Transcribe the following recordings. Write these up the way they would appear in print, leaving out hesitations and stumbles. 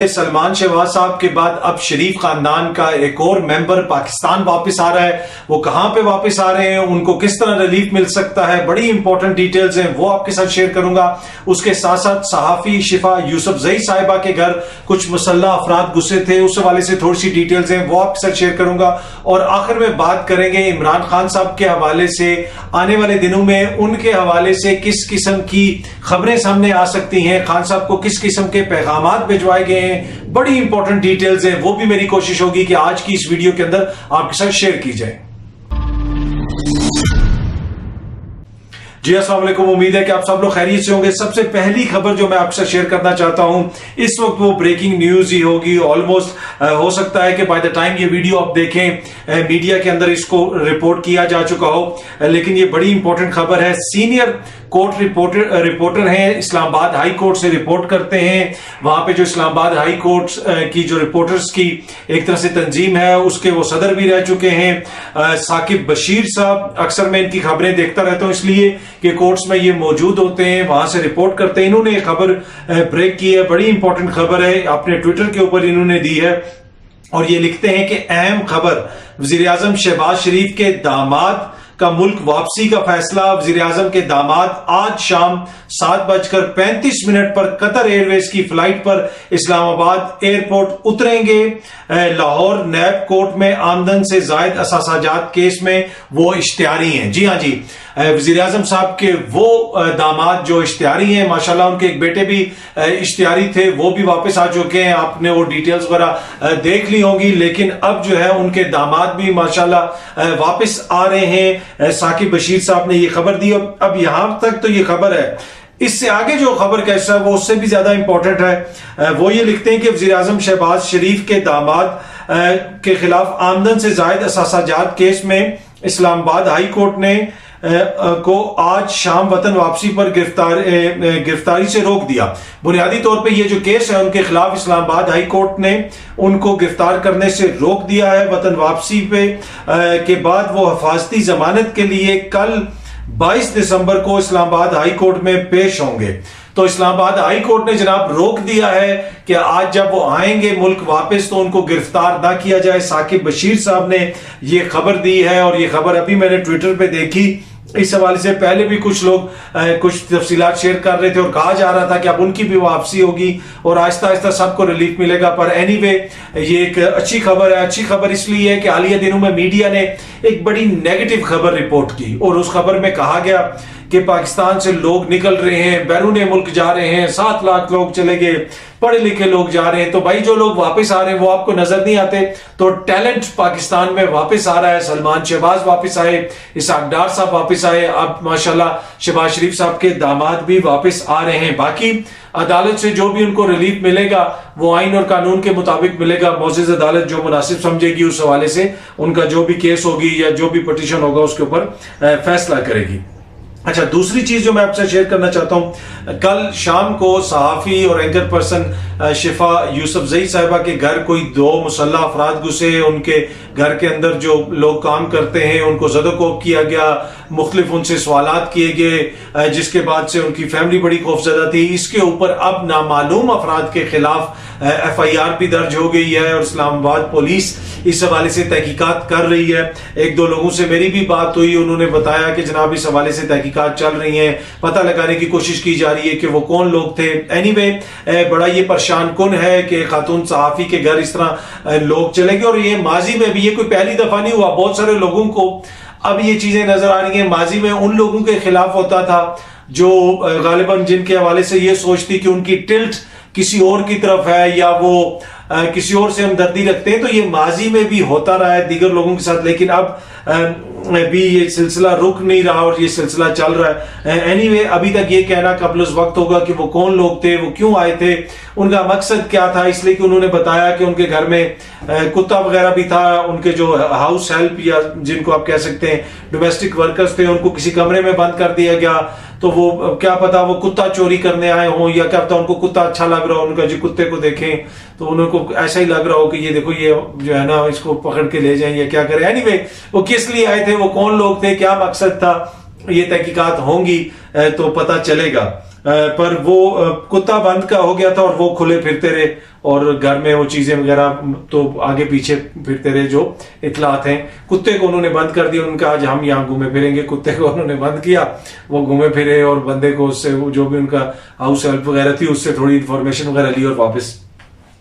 सलमान शहबाज साहब के बाद अब शरीफ खानदान का एक और मेंबर पाकिस्तान वापस आ रहा है। वो कहां पे वापस आ रहे हैं, उनको किस तरह रिलीफ मिल सकता है, बड़ी इंपॉर्टेंट डिटेल्स हैं, वो आपके साथ शेयर करूंगा। उसके साथ साथ सहाफी शिफा यूसुफजई साहिबा के घर कुछ मुसल्ला अफराद घुसे थे, उस हवाले से थोड़ी सी डिटेल्स हैं, वो आपके साथ शेयर करूंगा। और आखिर में बात करेंगे इमरान खान साहब के हवाले से, आने वाले दिनों में उनके हवाले से किस किस्म की खबरें सामने आ सकती हैं, खान साहब को किस किस्म के पैगाम भिजवाए गए हैं, बड़ी इंपॉर्टेंट डिटेल्स हैं, वो भी मेरी कोशिश होगी कि आज की इस वीडियो के अंदर आपके साथ शेयर की जाए। जी अस्सलाम वालेकुम, उम्मीद है कि आप सब लोग खैरियत से होंगे। सबसे पहली खबर जो मैं आपसे शेयर करना चाहता हूं इस वक्त वो ब्रेकिंग न्यूज ही होगी। ऑलमोस्ट हो सकता है कि बाय द टाइम ये वीडियो आप देखें मीडिया के अंदर इसको रिपोर्ट किया जा चुका हो, लेकिन ये बड़ी इंपॉर्टेंट खबर है। सीनियर कोर्ट रिपोर्टर हैं, इस्लामाबाद हाई कोर्ट से रिपोर्ट करते हैं। वहां पे जो इस्लामाबाद हाई कोर्ट की जो रिपोर्टर्स की एक तरह से तंजीम है उसके वो सदर भी रह चुके हैं साकिब बशीर साहब। अक्सर मैं इनकी खबरें देखता रहता हूं इसलिए कि कोर्ट्स में ये मौजूद होते हैं, वहां से रिपोर्ट करते हैं। इन्होंने खबर ब्रेक की है, बड़ी इंपॉर्टेंट खबर है, अपने ट्विटर के ऊपर इन्होंने दी है और ये लिखते हैं कि अहम खबर, वजीर आजम शहबाज शरीफ के दामाद का मुल्क वापसी का फैसला। वजीर आजम के दामाद आज शाम 7:35 पर कतर एयरवेज की फ्लाइट पर इस्लामाबाद एयरपोर्ट उतरेंगे। लाहौर नैब कोर्ट में आमदन से जायद असासाजात केस में वो इश्तिहारी हैं। जी हाँ जी, वजीर आजम साहब के वो दामाद जो इश्तिहारी हैं, माशाल्लाह उनके एक बेटे भी इश्तिहारी थे, वो भी वापस आ चुके हैं। आपने वो डिटेल्स वगैरह देख ली होंगी, लेकिन अब जो है उनके दामाद भी माशाल्लाह वापस आ रहे हैं। साकिब बशीर साहब ने ये खबर दी। अब यहां तक तो ये खबर है, इससे आगे जो खबर कैसा है वो उससे भी ज्यादा इंपॉर्टेंट है। वो ये लिखते हैं कि वजीर आजम शहबाज शरीफ के दामाद के खिलाफ आमदन से जायद असासाजात केस में इस्लामाबाद हाई कोर्ट ने को आज शाम वतन वापसी पर गिरफ्तारी से रोक दिया। बुनियादी तौर पे ये जो केस है उनके खिलाफ इस्लामाबाद हाई कोर्ट ने उनको गिरफ्तार करने से रोक दिया है। वतन वापसी पे के बाद वो हिफाजती जमानत के लिए कल 22 दिसंबर को इस्लामाबाद हाई कोर्ट में पेश होंगे। तो इस्लामाबाद हाई कोर्ट ने जनाब रोक दिया है कि आज जब वो आएंगे मुल्क वापस तो उनको गिरफ्तार ना किया जाए। साकिब बशीर साहब ने ये खबर दी है और ये खबर अभी मैंने ट्विटर पे देखी। इस हवाले से पहले भी कुछ लोग कुछ तफसीलात शेयर कर रहे थे और कहा जा रहा था कि अब उनकी भी वापसी होगी और आहिस्ता आहिस्ता सबको रिलीफ मिलेगा। पर एनीवे ये एक अच्छी खबर है। अच्छी खबर इसलिए है कि हालिया दिनों में मीडिया ने एक बड़ी नेगेटिव खबर रिपोर्ट की और उस खबर में कहा गया कि पाकिस्तान से लोग निकल रहे हैं, बैरून मुल्क जा रहे हैं, 7 लाख लोग चले गए, पढ़े लिखे लोग जा रहे हैं। तो भाई जो लोग वापस आ रहे हैं वो आपको नजर नहीं आते। तो टैलेंट पाकिस्तान में वापस आ रहा है। सलमान शहबाज वापस आए, इसाक डार साहब वापस आए, अब माशाल्लाह शहबाज शरीफ साहब के दामाद भी वापस आ रहे हैं। बाकी अदालत से जो भी उनको रिलीफ मिलेगा वो आइन और कानून के मुताबिक मिलेगा। मोअज़्ज़िज़ अदालत जो मुनासिब समझेगी उस हवाले से उनका जो भी केस होगी या जो भी पिटीशन होगा उसके ऊपर फैसला करेगी। अच्छा, दूसरी चीज जो मैं आपसे शेयर करना चाहता हूं, कल शाम को सहाफी और एंकर पर्सन शिफा यूसुफजई साहिबा के घर कोई 2 मुसल्ला अफराद घुसे। उनके घर के अंदर जो लोग काम करते हैं उनको ज़दोकोब किया गया, मुख्तलिफ उनसे सवालात किए गए, जिसके बाद से उनकी फैमिली बड़ी खौफजदा थी। इसके ऊपर अब नामालूम अफराद के खिलाफ FIR भी दर्ज हो गई है और इस्लामाबाद पुलिस इस हवाले से तहकीकात कर रही है। 1-2 लोगों से मेरी भी बात हुई, उन्होंने बताया कि जनाब इस हवाले से तहकीकात चल रही है, पता लगाने की कोशिश की जा रही है कि वो कौन लोग थे। एनीवे बड़ा ये परेशान कुन है कि खातून सहाफी के घर इस तरह लोग चले गए और ये माजी में भी, ये कोई पहली दफा नहीं हुआ, बहुत सारे लोगों को अब ये चीजें नजर आ रही हैं। माजी में उन लोगों के खिलाफ होता था जो गालिबन जिनके हवाले से ये सोचती कि उनकी टिल्ट किसी और की तरफ है या वो किसी और से हमदर्दी रखते हैं। तो ये माजी में भी होता रहा है दीगर लोगों के साथ, लेकिन अब भी ये सिलसिला रुक नहीं रहा और ये सिलसिला चल रहा है। एनीवे अभी तक ये कहना कबल उस वक्त होगा कि वो कौन लोग थे, वो क्यों आए थे, उनका मकसद क्या था। इसलिए कि उन्होंने बताया कि उनके घर में कुत्ता वगैरह भी था। उनके जो हाउस हेल्प या जिनको आप कह सकते हैं डोमेस्टिक वर्कर्स थे, उनको किसी कमरे में बंद कर दिया गया। तो वो क्या पता वो कुत्ता चोरी करने आए हों या क्या पता उनको कुत्ता अच्छा लग रहा हो, उनका जो कुत्ते को देखें तो उनको ऐसा ही लग रहा हो कि ये देखो ये जो है ना इसको पकड़ के ले जाएं या क्या करें। एनीवे वो किस लिए आए थे, वो कौन लोग थे, क्या मकसद था, ये तहकीकात होंगी तो पता चलेगा। पर वो कुत्ता बंद का हो गया था और वो खुले फिरते रहे और घर में वो चीजें वगैरह तो आगे पीछे फिरते रहे। जो इतलात हैं, कुत्ते को उन्होंने बंद कर दिया, उनका आज हम यहाँ घूमे फिरेंगे। कुत्ते को उन्होंने बंद किया, वो घूमे फिरे और बंदे को उससे जो भी उनका हाउस हेल्प वगैरह थी उससे थोड़ी इंफॉर्मेशन वगैरह ली और वापस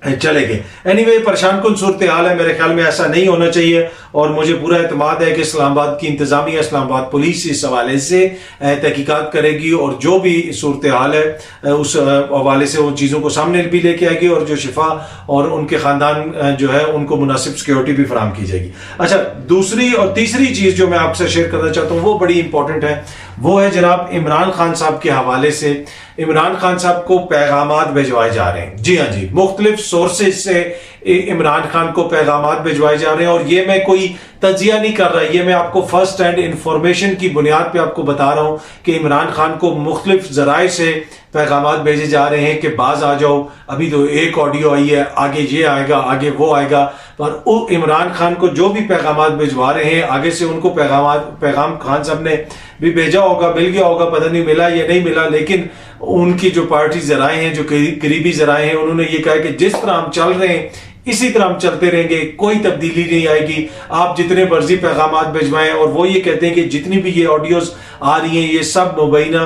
चले गए। एनीवे, परेशान कुन सूरत हाल है। मेरे ख्याल में ऐसा नहीं होना चाहिए और मुझे पूरा एतमाद है कि इस्लामाबाद की इंतजामिया, इस्लामाबाद पुलिस इस हवाले से तहकीकात करेगी और जो भी सूरत हाल है उस हवाले से वो चीज़ों को सामने भी लेके आएगी और जो शिफा और उनके ख़ानदान जो है उनको मुनासिब सिक्योरिटी भी फराम की जाएगी। अच्छा, दूसरी और तीसरी चीज़ जो मैं आपसे शेयर करना चाहता हूँ वो बड़ी इंपॉर्टेंट है। वो है जनाब इमरान खान साहब के हवाले से। इमरान खान साहब को पैगामात भिजवाए जा रहे हैं। जी हाँ जी, मुख्तलिफ सोर्सेज से इमरान खान को पैगामात भिजवाए जा रहे हैं और ये मैं कोई तजिया नहीं कर रहा, ये मैं आपको फर्स्ट हैंड इंफॉर्मेशन की बुनियाद पे आपको बता रहा हूं कि इमरान खान को मुख्तलिफ जराए से पैगामात भेजे जा रहे हैं कि बाज आ जाओ, अभी तो एक ऑडियो आई है, आगे ये आएगा, आगे वो आएगा। पर इमरान खान को जो भी पैगामात भिजवा रहे हैं आगे से उनको पैगाम खान साहब ने भी भेजा होगा, मिल गया होगा, पता नहीं मिला या नहीं मिला, लेकिन उनकी जो पार्टी जराए हैं, जो करीबी जराए हैं, उन्होंने ये कहा कि जिस तरह हम चल रहे हैं इसी तरह हम चलते रहेंगे, कोई तब्दीली नहीं आएगी, आप जितने मर्जी पैगामात भिजवाएं। और वो ये कहते हैं कि जितनी भी ये ऑडियोज आ रही हैं ये सब मुबैना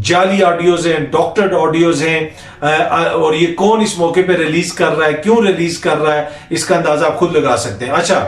जाली ऑडियोज हैं, डॉक्टर्ड ऑडियोज हैं और ये कौन इस मौके पे रिलीज कर रहा है, क्यों रिलीज कर रहा है, इसका अंदाजा आप खुद लगा सकते हैं। अच्छा,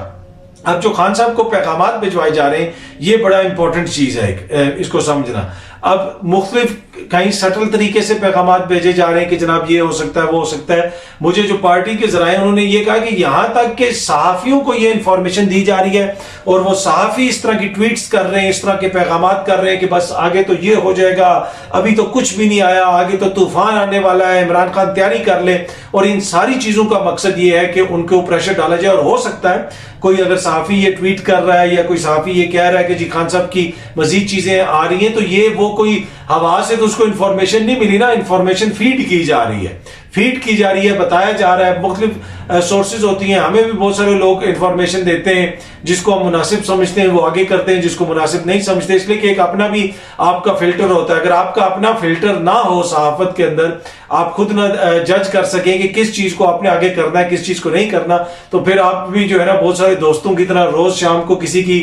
अब जो खान साहब को पैगामात भिजवाए जा रहे हैं ये बड़ा इंपॉर्टेंट चीज है, इसको समझना। अब मुख्तलिफ कहीं सटल तरीके से पैगामात भेजे जा रहे हैं कि जनाब ये हो सकता है, वो हो सकता है। मुझे जो पार्टी के जराए उन्होंने ये कहा कि यहां तक कि सहाफियों को ये इंफॉर्मेशन दी जा रही है और वो सहाफी इस तरह की ट्वीट्स कर रहे हैं, इस तरह के पैगामात कर रहे हैं कि बस आगे तो ये हो जाएगा, अभी तो कुछ भी नहीं आया, आगे तो तूफान आने वाला है, इमरान खान तैयारी कर ले। और इन सारी चीजों का मकसद ये है कि उनके ऊपर प्रेशर डाला जाए। और हो सकता है कोई अगर सहाफी ये ट्वीट कर रहा है या कोई सहाफी ये कह रहा है कि जी खान साहब की मजीद चीजें आ रही हैं, तो ये वो कोई हवा से तो उसको इंफॉर्मेशन नहीं मिली ना, इंफॉर्मेशन फीड की जा रही है, बताया जा रहा है। मुख्तलिफ सोर्सेज होती हैं, हमें भी बहुत सारे लोग इंफॉर्मेशन देते हैं, जिसको हम मुनासिब समझते हैं वो आगे करते हैं, जिसको मुनासिब नहीं समझते। इसलिए कि एक अपना भी आपका फिल्टर होता है। अगर आपका अपना फिल्टर ना हो सहाफत के अंदर, आप खुद ना जज कर सकें कि किस चीज को आपने आगे करना है, किस चीज को नहीं करना, तो फिर आप भी जो है ना बहुत सारे दोस्तों की तरह रोज शाम को किसी की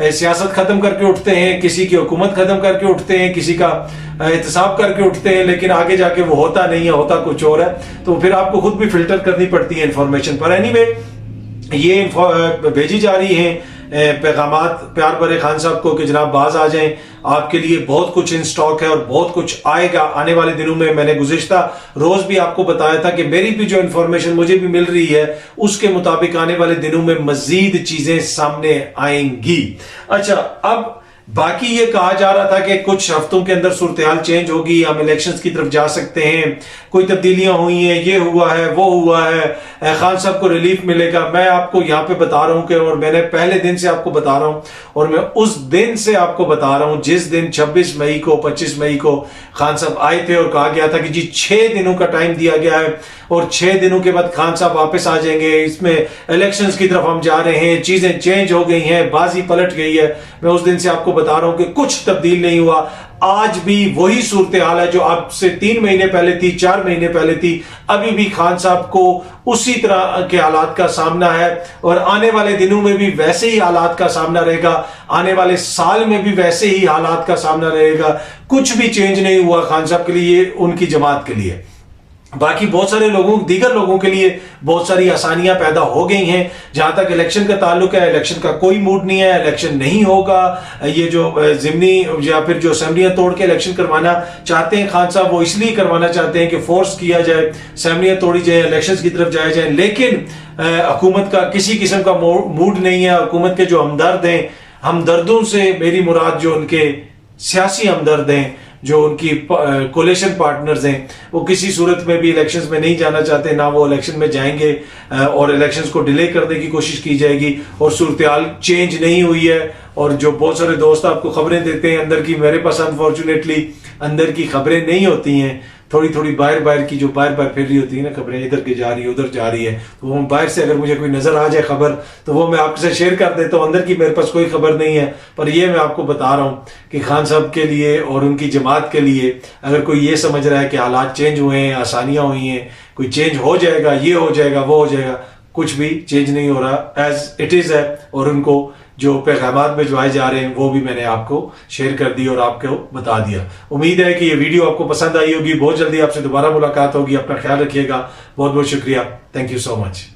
सियासत खत्म करके उठते हैं, किसी की हुकूमत खत्म करके उठते हैं, किसी का एहतसाब करके उठते हैं, लेकिन आगे जाके वो होता नहीं है, होता कुछ और है। तो फिर आपको खुद भी फिल्टर करनी पड़ती है इंफॉर्मेशन पर। एनीवे, ये भेजी जा रही है पैगामात प्यार भरे खान साहब को कि जनाब बाज आ जाएं, आपके लिए बहुत कुछ इन स्टॉक है और बहुत कुछ आएगा आने वाले दिनों में। मैंने गुज़िश्ता रोज भी आपको बताया था कि मेरी भी जो इंफॉर्मेशन मुझे भी मिल रही है उसके मुताबिक आने वाले दिनों में मजीद चीजें सामने आएंगी। अच्छा, अब बाकी ये कहा जा रहा था कि कुछ हफ्तों के अंदर सूरत हाल चेंज होगी, हम इलेक्शंस की तरफ जा सकते हैं, कोई तब्दीलियां हुई हैं, ये हुआ है, वो हुआ है, खान साहब को रिलीफ मिलेगा। मैं आपको यहाँ पे बता रहा हूं कि, और मैंने पहले दिन से आपको बता रहा हूं और मैं उस दिन से आपको बता रहा हूं जिस दिन 26 मई को 25 मई को खान साहब आए थे और कहा गया था कि जी 6 दिनों का टाइम दिया गया है और 6 दिनों के बाद खान साहब वापस आ जाएंगे, इसमें इलेक्शंस की तरफ हम जा रहे हैं, चीजें चेंज हो गई हैं, बाजी पलट गई है। मैं उस दिन से आपको बता रहा हूं कि कुछ तब्दील नहीं हुआ। आज भी वही सूरत हाल है जो अब से 3 महीने पहले थी, 4 महीने पहले थी। अभी भी खान साहब को उसी तरह के हालात का सामना है और आने वाले दिनों में भी वैसे ही हालात का सामना रहेगा, आने वाले साल में भी वैसे ही हालात का सामना रहेगा। कुछ भी चेंज नहीं हुआ खान साहब के लिए, उनकी जमात के लिए। बाकी बहुत सारे लोगों, दीगर लोगों के लिए बहुत सारी आसानियां पैदा हो गई हैं। जहां तक इलेक्शन का ताल्लुक है, इलेक्शन का कोई मूड नहीं है, इलेक्शन नहीं होगा। ये जो जिमनी या फिर जो असेंबलियां तोड़ के इलेक्शन करवाना चाहते हैं खान साहब, वो इसलिए करवाना चाहते हैं कि फोर्स किया जाए, असेंबलियां तोड़ी जाए, इलेक्शन की तरफ जाया जाए। लेकिन हुकूमत का किसी किस्म का मूड नहीं है। हुकूमत के जो हमदर्द हैं, हमदर्दों से मेरी मुराद जो उनके सियासी हमदर्द हैं, जो उनकी कोलेशन पार्टनर्स हैं, वो किसी सूरत में भी इलेक्शंस में नहीं जाना चाहते, ना वो इलेक्शन में जाएंगे और इलेक्शंस को डिले करने की कोशिश की जाएगी। और सूरत हाल चेंज नहीं हुई है। और जो बहुत सारे दोस्त आपको खबरें देते हैं अंदर की, मेरे पास अनफॉर्चुनेटली अंदर की खबरें नहीं होती हैं, थोड़ी थोड़ी बाहर की जो बाहर फैल रही होती है ना खबरें, इधर की जा रही है उधर जा रही है, तो वो बाहर से अगर मुझे कोई नजर आ जाए खबर तो वो मैं आपसे शेयर कर देता हूँ। अंदर की मेरे पास कोई खबर नहीं है, पर ये मैं आपको बता रहा हूँ कि खान साहब के लिए और उनकी जमात के लिए अगर कोई ये समझ रहा है कि हालात चेंज हुए हैं, आसानियां हुई हैं, कोई चेंज हो जाएगा, ये हो जाएगा वो हो जाएगा, कुछ भी चेंज नहीं हो रहा, एज इट इज है। और उनको जो पैगामात भिजवाए जा रहे हैं वो भी मैंने आपको शेयर कर दी और आपको बता दिया। उम्मीद है कि ये वीडियो आपको पसंद आई होगी। बहुत जल्दी आपसे दोबारा मुलाकात होगी। अपना ख्याल रखिएगा। बहुत बहुत शुक्रिया। Thank you so much.